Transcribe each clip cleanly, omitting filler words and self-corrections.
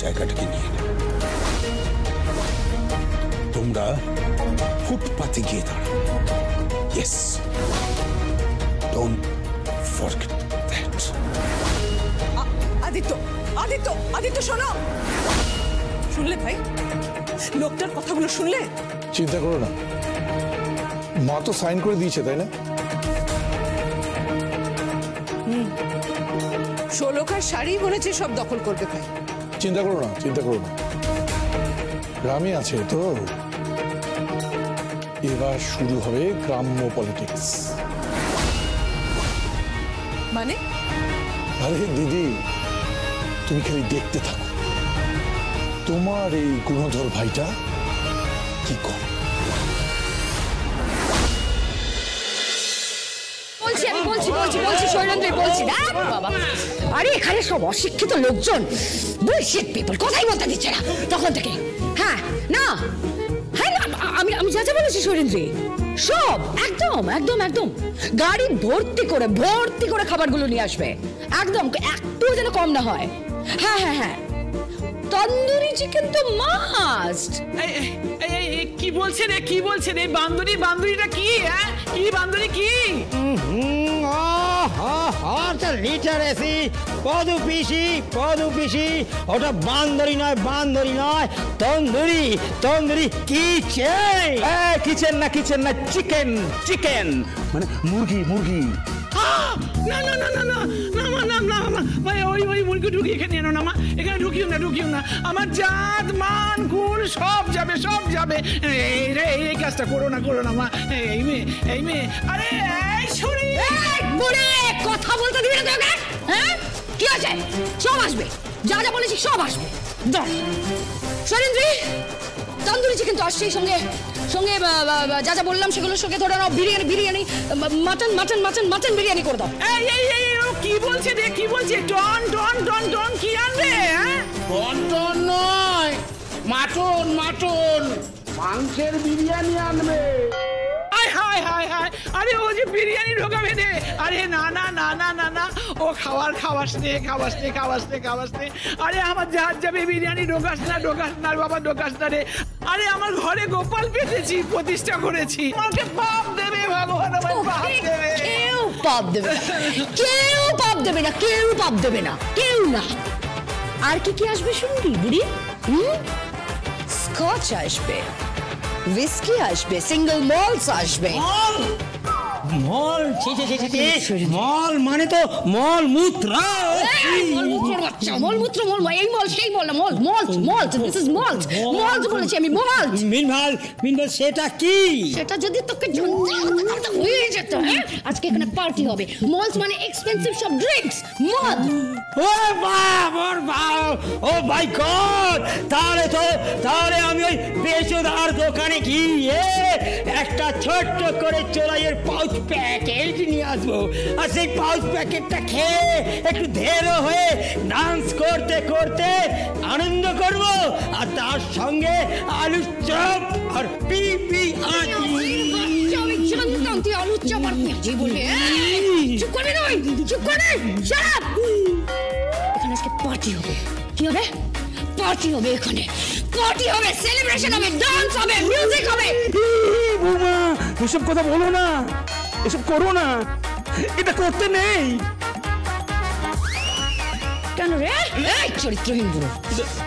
জায়গাটাকে নিয়ে নেয়। তোমরা ফুটপাতে গিয়ে দাঁড়াও। Yes, don't forget that. Aditya, Aditya, Aditya শোনো। শুনলে ভাই, লোকটার কথাগুলো শুনলে? চিন্তা করো না, মা তো সাইন করে দিয়েছে, তাই না? ষোলকার শাড়ি বলেছে সব দখল করবে ভাই। চিন্তা করো না, চিন্তা করো না, গ্রামে আছে তো। এবার শুরু হবে গ্রাম্য পলিটিক্স। মানে? আরে দিদি, তুমি খালি দেখতে থাকো তোমার এই গুণধর ভাইটা কি করে। আরে এখানে সব অশিক্ষিত লোকজন, বুলশিট পিপল, কথাই বলতে দিচ্ছে না তখন থেকে। হ্যাঁ না, হ্যাঁ না, আমি যা যা বলেছি শৈলেন্দ্রী, সব একদম একদম একদম গাড়ি ভর্তি করে খাবারগুলো নিয়ে আসবে, একদম একটু যেন কম না হয়। হ্যাঁ হ্যাঁ হ্যাঁ, তন্দুরি চিকেন তো মাস্ট। কি বলছেন এই বান্দুরিটা কি? হ্যাঁ, কি বান্দুরি কি? লিটারেসি, পদু পিসি, ওটা বান্দরি নয়, তন্দুরি কিচেন না, চিকেন মানে মুরগি। ওই মুরগি ঢুকি এখানে এনো না মা, এখানে ঢুকিও না। আমার জাত মান কুল সব যাবে। এই কাজটা করো না মা। এই মেয়ে আরে কথা বলতে দিবি না তোকে? হ্যাঁ, কি আছে? সব আসবে, যা যা বলেছি সব আসবে। শৈলেন্দ্রী, তন্দুরি চিকেন তো আসছেই, সঙ্গে যা যা বললাম সেগুলোর সঙ্গে ধরে নাও বিরিয়ানি, মাটন বিরিয়ানি করে দাও। কি বলছে ডন কি আনবে? টন নয়, মাটন মাংসের বিরিয়ানি আনবে। হায় আরে ও যে বিরিয়ানি ঢোকাবে রে। আরে না, ও খাওয়াস নে। আরে আমার জাহাজ যাবে, বিরিয়ানি ঢোকাস না বাবা, ঢোকাস না রে। আরে আমার ঘরে গোপাল পেতেছি, প্রতিষ্ঠা করেছি, আমাকে পাপ দেবে ভগবান, আমার পাপ দেবে। কেউ পাপ দেবে না, কেউ না। আর কি আসবে শুনবি বুড়ি? স্কচ আসবে, হুইস্কি আসবে, সিঙ্গেল মল্টস আসবে। মল মল মানে তো মল মূত্র। এই মল সেই মল না, মল্ট, দিস ইজ মল্ট বলেছি আমি, মল্ট। মিনভাল সেটা কি? সেটা যদি তোকে হয়ে যেত। হ্যাঁ, আজকে এখানে পার্টি হবে। মল্ট মানে এক্সপেন্সিভ সব ড্রিঙ্কস, মদ। ও মাই গড, তাহলে আমি ওই বেচোদার দোকানে গিয়ে একটা ছোট্ট করে চোলাইয়ের পাউচ প্যাকেট নিয়ে আসবো, আর সেই পাউচ প্যাকেটটা খেয়ে একটু ধেরো হয়ে ডান্স করতে আনন্দ করব, আর তার সঙ্গে আলু চপ আর পিপি আলু চপ আর পেঁয়াজি বলে। চুপ করে এখানে আজকে পার্টি হবে। কি হবে? পার্টি হবে, এখানে পার্টি হবে, সেলিব্রেশন হবে, ডান্স হবে, মিউজিক হবে। বৌমা, এসব কথা বলো না, এসব করো না, এটা করতে নেই। কেন রে? এই চরিত্রহীন বুড়ো,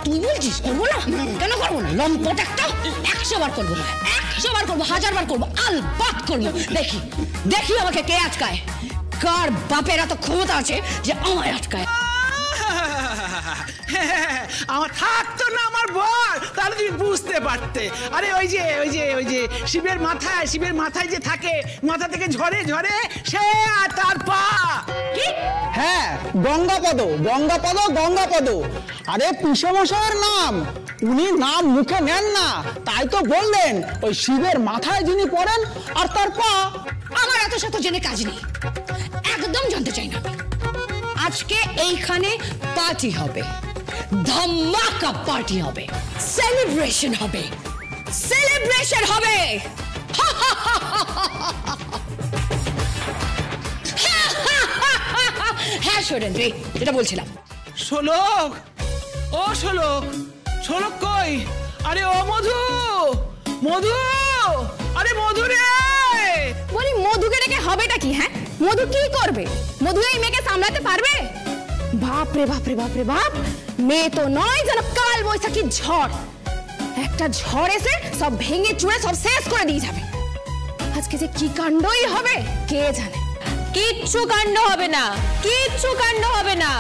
তুই বলছিস করবো না? কেন করবো না? লম্পট একটা, 100 বার করবো, 1000 বার করবো, আলবাত করবো। দেখি আমাকে কে আটকায়, কার বাপের এত ক্ষমতা আছে যে আমায় আটকায়। আমার থাকতো না আমার বল, তাহলে তুমি বুঝতে পারতে। আরে ওই যে শিবের মাথায় যে থাকে, মাথা থেকে ঝরে সে আর তার পা। কি? হ্যাঁ, গঙ্গাপদ। আরে পিসমশাইয়ের নাম, উনি নাম মুখে নেন না, তাই তো বললেন ওই শিবের মাথায় যিনি পড়েন আর তার পা। আমার এত শত জেনে কাজ নেই, একদম জানতে চাই না। আজকে এইখানে পার্টি হবে, ধামাকা পার্টি হবে, সেলিব্রেশন হবে। হ্যাঁ শৈলেন্দ্রী, যেটা বলছিলাম। শোলক, ও শোলক, শোলক কই? আরে ও মধু, মধু, আরে মধু রে! বলি মধুকে ডেকে হবেটা কি? হ্যাঁ, মধু কি করবে? মধু এই মেয়েকে সামলাতে পারবে? বাপ রে বাপ রে বাপ রে বাপ, মেয়ে তো নয়, যেন কাল বৈশাখী ঝড়। একটা ঝড় এসে সব ভেঙে চুড়ে সব শেষ করে দিয়ে যাবে। আজকে যে কি কাণ্ডই হবে কে জানে। কিচ্ছু কাণ্ড হবে না, কিচ্ছু কাণ্ড হবে না।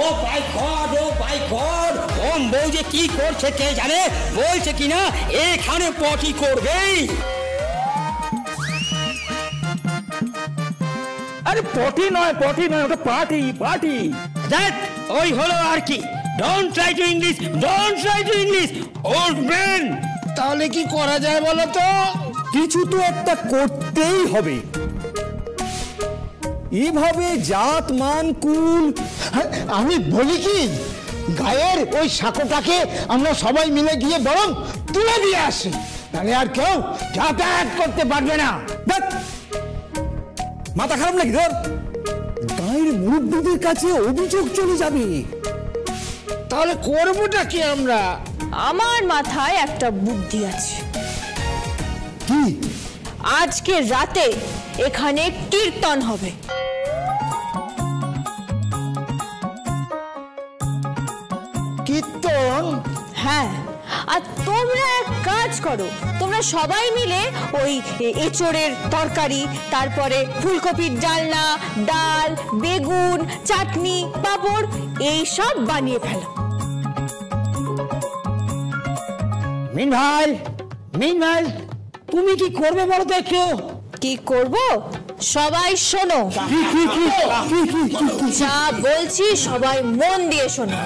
ও মাই গড, ও মাই গড, ওম বউ যে কি করছে কে জানে। বলছে কিনা এখানে পটি করবেই। আরে পটি নয়, পটি নয়, ওটা পার্টি, পার্টি। দ্যাট ওই হলো আর কি। Don't try to English, don't try to English, old man. তাহলে কি করা যায় বলো তো? কিছু তো একটা করতেই হবে। এভাবে জাত মান কুল। আমি বলি কি, গায়ের ওই সাঁকোটাকে আমরা সবাই মিলে গিয়ে বরং তুলে দিয়ে আসি, তাহলে আর কেউ যাতায়াত করতে পারবে না। দেখ, মাথা খারাপ নাকি তোর? গায়ের মুরব্বীদের কাছে অভিযোগ চলে যাবে। তাহলে করবোটা কি আমরা? আমার মাথায় একটা বুদ্ধি আছে। কি? আজকে রাতে এখানে কীর্তন হবে। কীর্তন? হ্যাঁ, আর তোমরা এক কাজ করো, তোমরা সবাই মিলে ওই এঁচোড়ের তরকারি, তারপরে ফুলকপির ডালনা, ডাল, বেগুন, চাটনি, পাঁপড় এই সব বানিয়ে ফেলো। মিনভাইল, মিনভাইল, তুমি কি করবে বলো তো একটু? কি করব? সবাই শোনো, যা বলছি সবাই মন দিয়ে শোনো।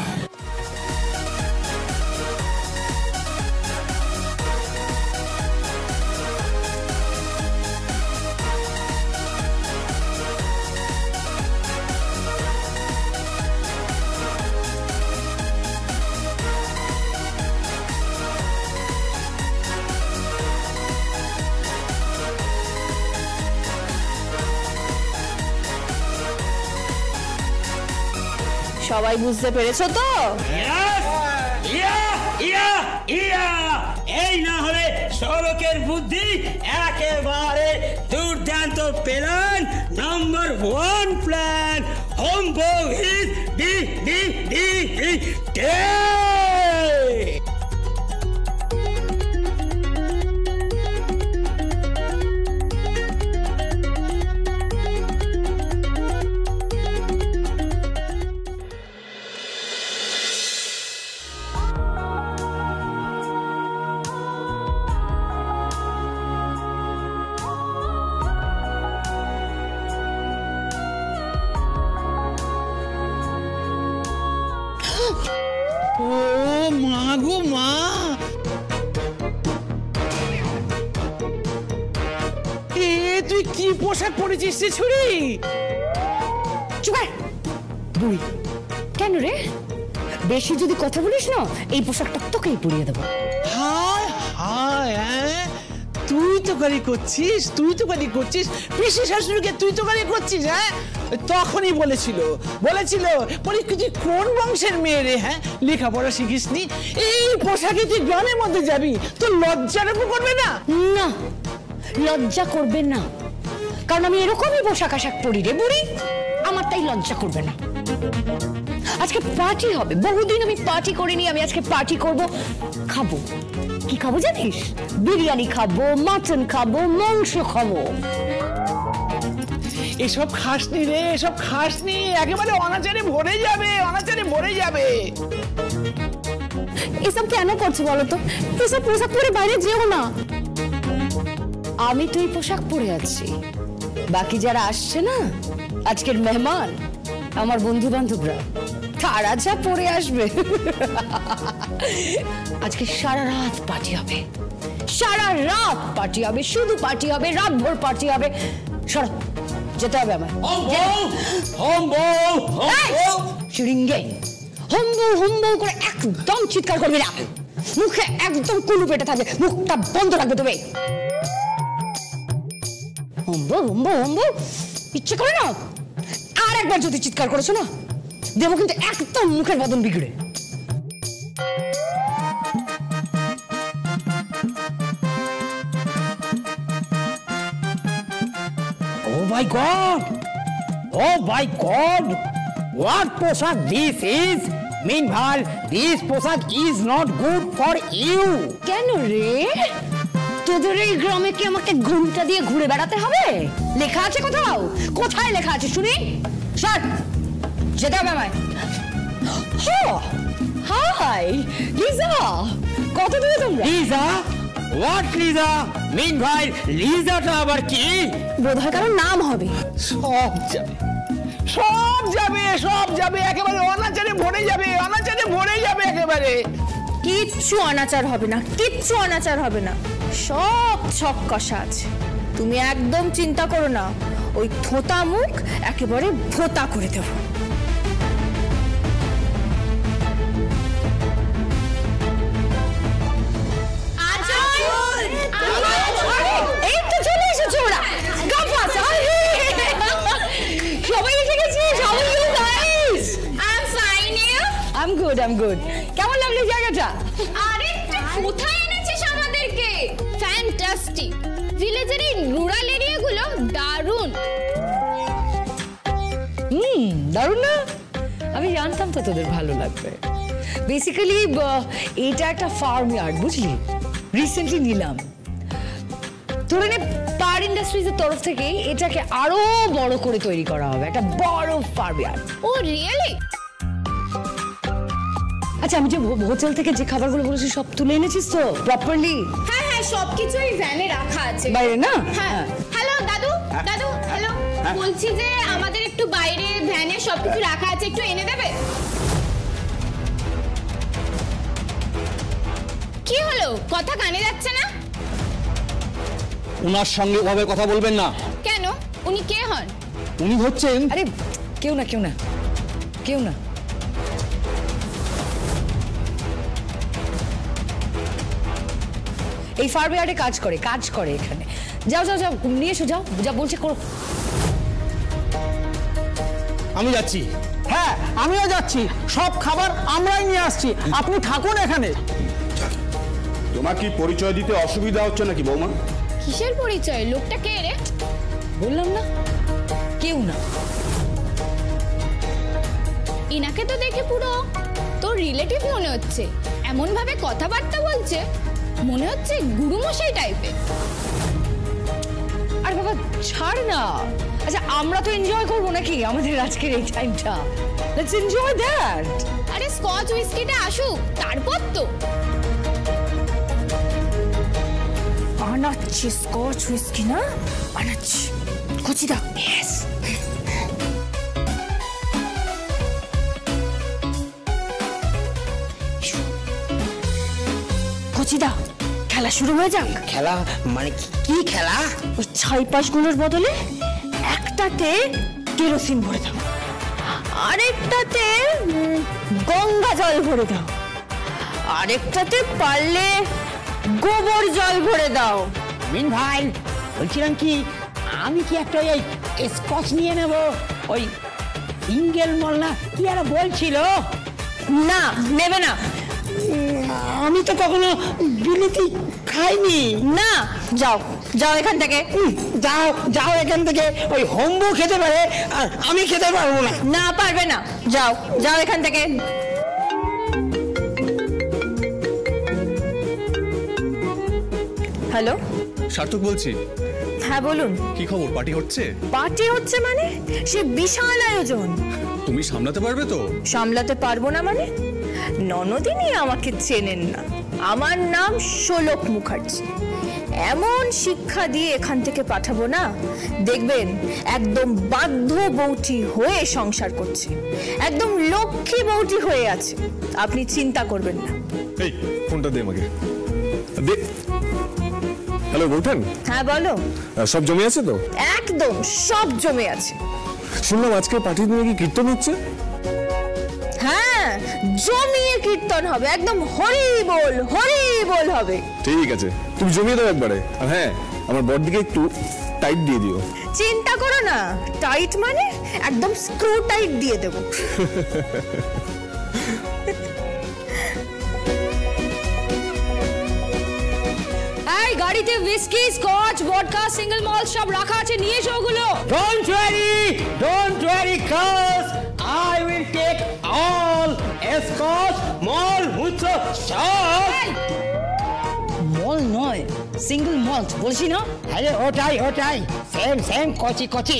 সবাই বুঝতে পেরেছো তো? এই না হলে সড়কের বুদ্ধি একেবারে দুর্দান্ত প্ল্যান, নাম্বার 1 প্ল্যান। হোম বউ ইজ ডি ডি ডি ডে। ও মা গো মা, এ তুই কি পোশাক পরেছিস রে ছুরি? চুপ কর বুড়ি। কেন রে? বেশি যদি কথা বলিস না, এই পোশাকটা তোকেই পরিয়ে দেবো। হায় হায়, তুই তো গাড়ি করছিস, তুই তো গাড়ি করছিস, পিসি শাশুড়িকে তুই তো গাড়ি করছিস। হ্যাঁ, তখনই বলেছিল তুই কোন বংশের মেয়ে রে? হ্যাঁ, লেখাপড়া শিখিসনি, এই পোশাকে তুই গ্রামের মধ্যে যাবি, তোর লজ্জাটুকু করবে না? না, লজ্জা করবে না, কারণ আমি এরকমই পোশাক আশাক পরি রে বুড়ি। আমার তাই লজ্জা করবে না। আজকে পার্টি হবে, বহুদিন আমি পার্টি করিনি, আমি আজকে পার্টি করব। খাবো কি খাবো জানিস? বিরিয়ানি খাবো, মাটন খাবো, মাংস খাবো। এসব খাসনি রে, এসব খাসনি, একেবারে অনাচারে ভরে যাবে, অনাচারে ভরে যাবে। এসব কেন করছো বলো তো? এসব পোশাক পরে বাইরে যেও না। আমি তো এই পোশাক পরে আছি, বাকি যারা আসছে না, আজকের মেহমান, আমার বন্ধু বান্ধবরা, তারা যা পরে আসবে। আজকে সারা রাত পার্টি হবে, সারা রাত পার্টি হবে, শুধু পার্টি হবে, রাত ভোর পার্টি হবে। সরো, যেতে হবে আমার। শিরিঙ্গে হম্বু হম্বু করে একদম চিৎকার করবি না, মুখে একদম কুলু পেটে থাকবে, মুখটা বন্ধ রাখবে তবে। হম্বু হম্বু হম্বু ইচ্ছে করে না, আর একবার যদি চিৎকার করেছো না, দেবো কিন্তু একদম মুখের বদন বিগড়ে। Oh my God! Oh my God! What পোশাক this is? Meanwhile, this পোশাক is not good for you. কেন রে? তোদের এই গ্রামে কি আমাকে ঘুমটা দিয়ে ঘুরে বেড়াতে হবে? লেখা আছে কোথাও? কোথায় লেখা আছে শুনি? সর, যেতে হবে আমায়। হাই লিজা, কত দূরে তোমরা? লিজা? What লিজা? Meanwhile, লিজাটা আবার কি? বোধহয় কারোর নাম হবে। সব যাবে, সব যাবে, সব যাবে, একেবারে অনাচারে ভরে যাবে, অনাচারে ভরে যাবে একেবারে। কিচ্ছু অনাচার হবে না, কিচ্ছু অনাচার হবে না, সব ছক কষা আছে। তুমি একদম চিন্তা করো না, ওই থোতা মুখ একেবারে ভোতা করে দেব। এই তো চলে এসেছে ওরা। সবাই এসে গেছে। How are you guys? I'm fine, you? I'm good, I'm good. কেমন লাগলো জায়গাটা? আরে কোথায় এনেছিস আমাদেরকে? ফ্যান্টাস্টিক। ভিলেজের এই রুরাল এরিয়াগুলো দারুণ। দারুণ না? আমি জানতাম তো তোদের ভালো লাগবে। বেসিক্যালি এটা একটা ফার্ম ইয়ার্ড, বুঝলি? রিসেন্টলি নিলাম। ধরে নে পার ইন্ডাস্ট্রিজের তরফ থেকে এটাকে আরো বড় করে তৈরি করা হবে, একটা বড় ফার্ম ইয়ার্ড। ও রিয়েলি? আচ্ছা, আমি যে হোটেল থেকে যে খাবারগুলো বলেছি সব তুলে এনেছিস তো প্রপারলি? হ্যাঁ হ্যাঁ, সবকিছু এই ভ্যানে রাখা আছে বাইরে না? হ্যাঁ। হ্যালো দাদু, দাদু হ্যালো, বলছি যে আমাদের একটু বাইরে ভ্যানে সবকিছু রাখা আছে, একটু এনে দেবে? কি হলো, কথা কানে যাচ্ছে না? ওনার সঙ্গে ওভাবে কথা বলবেন না। কেন, উনি কে হন? উনি হচ্ছেন আরে কেউ না, কেউ না, কেউ না। এই ফার্ম ইয়ার্ডে কাজ করে এখানে। যাও যাও যাও, নিয়ে এসো, যাও, যা বলছে করো। আমি যাচ্ছি। হ্যাঁ, আমিও যাচ্ছি। সব খাবার আমরাই নিয়ে আসছি, আপনি থাকুন এখানে। তোমার কি পরিচয় দিতে অসুবিধা হচ্ছে নাকি বৌমা? কিসের পরিচয়? লোকটা কে রে? বললাম না, কেউ না। ইনাকে তো দেখে পুরো তোর রিলেটিভ মনে হচ্ছে, এমন ভাবে কথাবার্তা বলছে মনে হচ্ছে গুরুমশাই টাইপের। আর বাবা ছাড় না। আচ্ছা, আমরা তো এনজয় করবো নাকি আমাদের আজকের এই টাইমটা? Let's enjoy that. আরে স্কচ হুইস্কিটা আসুক, তারপর তো আনাচ্ছি স্কচ হুইস্কি না, আনাচ্ছি। কচিদা, ইয়েস। কচিদা, খেলা শুরু হয়ে যাক। খেলা মানে কি খেলা? ওই ছাই পাশগুলোর বদলে একটাতে কেরোসিন ভরে দাও, আরেকটাতে গঙ্গা জল ভরে দাও, আরেকটাতে পারলে গোবর জল ভরে দাও। মিন ভাই, বলছিলাম কি, আমি কি একটা ওই স্কচ নিয়ে নেব? ওই ইঙ্গেল মলনা কি আর বলছিল? না, নেবে না। আমি তো কখনো বিলিতি খাইনি। না, যাও যাও এখান থেকে। যাও যাও এখান থেকে। ওই হোম্বু খেতে পারে আর আমি খেতে পারবো না। না, পারবে না। যাও যাও এখান থেকে। হ্যালো, সার্থক বলছি। হ্যাঁ বলুন। কি খবর, পার্টি হচ্ছে? পার্টি হচ্ছে মানে? সে বিশাল আয়োজন। তুমি সামলাতে পারবে তো? সামলাতে পারবো না মানে? ননদিনী আমাকে চেনেন না, আমার নাম শোলক মুখার্জি। এমন শিক্ষা দিয়ে এখান থেকে পাঠাবো না, দেখবেন একদম বাধ্য বউটি হয়ে সংসার করছে, একদম লক্ষ্মী বউটি হয়ে আছে। আপনি চিন্তা করবেন না। এই ফোনটা দে আমাকে। দে। হ্যালো বলতেন? হ্যাঁ বলো। সব জমে আছে তো? একদম সব জমে আছে। শুনলাম আজকে পার্টির দিনে কি কীর্তন হচ্ছে? হ্যাঁ, জমিয়ে কীর্তন হবে, একদম হরি বল হবে। ঠিক আছে, তুমি জমিয়ে দাও একবারে। আর হ্যাঁ, আমার বড়দিকে একটু টাইট দিয়ে দিও। চিন্তা করো না, টাইট মানে একদম স্ক্রু টাইট দিয়ে দেবো। এই গাড়িতে হুইস্কি, স্কচ, ভডকা, সিঙ্গেল মল্ট সব রাখা আছে, নিয়ে এসো ওগুলো। Don't worry, cuz I will take all escorts, mall, mucho, salt. মল নয়, সিঙ্গেল মল্ট বলছি না? আরে ওটাই সেম কচি।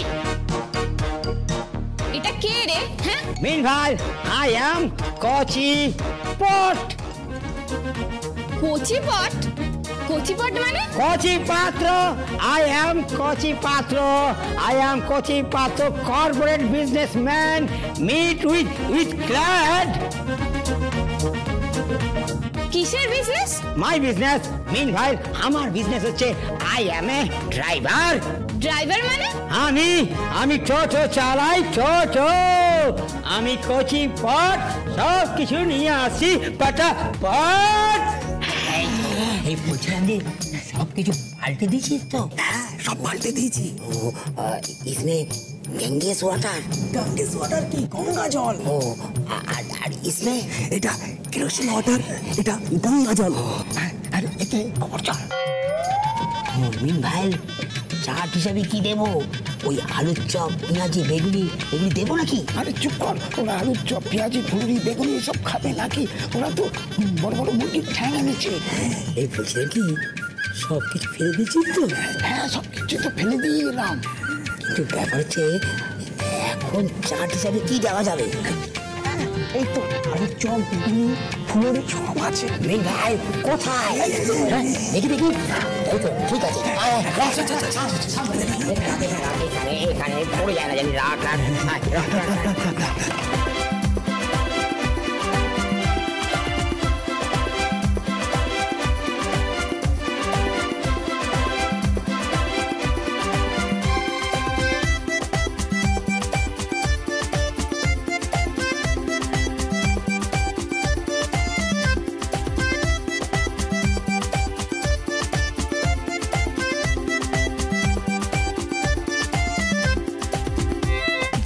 এটা কে রে? হ্যাঁ, Meanwhile, I am Kochi Pot. কোচিপট? কোচিপট মানে? Kochi Patro. I am Kochi Patro, corporate businessman. Meet with glad. কিসের বিজনেস? My business. Meanwhile, আমার বিজনেস হচ্ছে I am a driver. Driver মানে? আমি টোটো চালাই, টোটো। আমি কোচি পট সব কিছু নিয়ে আসি পটাপট। এই বলছিলাম যে সব কিছু পাল্টে দিয়েছিস তো? হ্যাঁ, সব পাল্টে দিয়েছি। इसमें गंगेस वाटर কি গঙ্গা জল? আর इसमें এটা কেরোসিন ওয়াটার, এটা গঙ্গা জল। আর এতে গোবর জল। মিন ভাই চাট হিসাবে কি দেবো? ওই আলুর চপ, পেঁয়াজি, বেগুনি এগুলি দেবো নাকি? আরে চুপ কর, ওরা আলুর চপ, পেঁয়াজি, ফুলুরি, বেগুনি সব খাবে নাকি? ওরা তো বড় বড় মুরগির ঠ্যাং এনেছে। এই বলছিলাম কি সব কিছু ফেলে দিয়েছিস তো? হ্যাঁ, সব কিছু তো ফেলে দিয়ে এলাম। কিন্তু ব্যাপার হচ্ছে এখন চাট হিসাবে কি দেওয়া যাবে? এই তো আলুর চপ, বেগুনি, ফুলুরি সব আছে। মিন ভাই কোথায়? দেখি এই তো ঠিক আছে। এখানে পড়ে যায় না জানি। রাখ।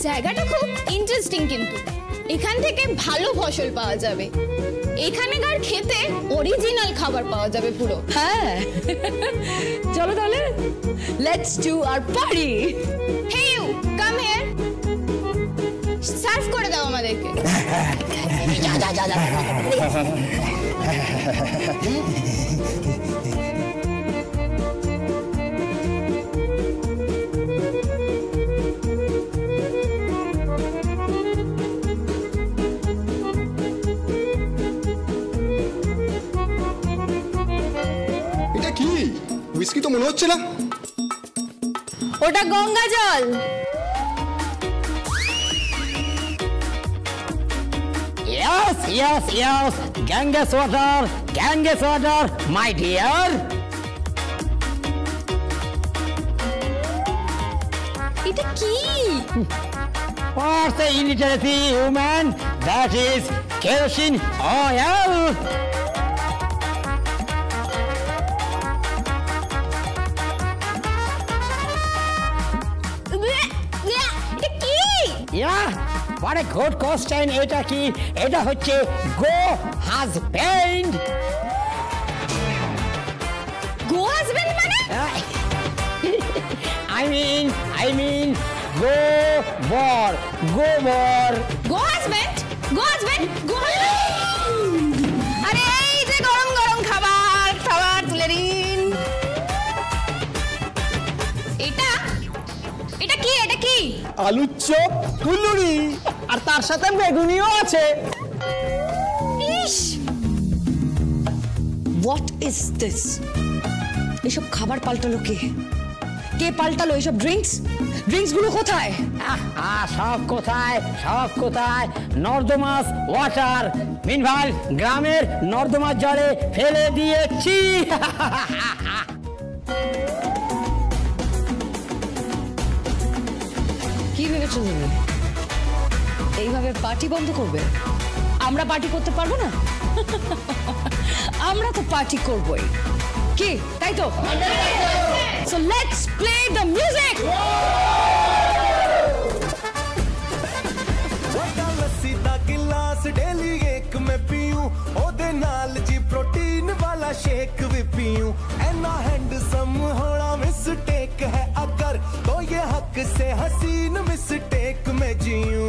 জায়গাটা খুব ইন্টারেস্টিং, কিন্তু এখান থেকে ভালো ফসল পাওয়া যাবে। এখানকার খেতে অরিজিনাল খাবার পাওয়া যাবে পুরো। হ্যাঁ, চলো তাহলে, let's do our party. Hey you, come here, serve করে দাও আমাদেরকে। যা হুইস্কি তো মনে হচ্ছে না। ওটা গঙ্গা জল। Yes, Ganges water, my dear. এটা কি? What's the illiteracy, woman? That is kerosene oil. Yeah, what a good question. এটা কি? এটা হচ্ছে go husband. Go husband মানে? I mean go bor. Go husband? আরে এই যে গরম গরম খাবার তুলে নিন। এটা কি? আলুর চপ, ফুলুরি, আর তার সাথে বেগুনিও আছে। ইস, হোয়াট ইজ দিস? এসব খাবার পাল্টালো কে? পাল্টালো এসব ড্রিঙ্কস গুলো কোথায়? সব কোথায় নর্দমাস ওয়াটার। মিনভাইল গ্রামের নর্দমার জলে ফেলে দিয়েছি। কি ভেবেছো তুমি এইভাবে পার্টি বন্ধ করবে? আমরা পার্টি করতে পারবো না? আমরা তো পার্টি করবোই, কি তাই তো? So let's play the music. लस्सी दा गिलास डेली एक मैं पीऊं ओदे नाल जी प्रोटीन वाला शेक भी पीऊं ऐना हैंडसम होना मिस्टेक है अगर तो ये हक से हसीन मिस्टेक में जीऊं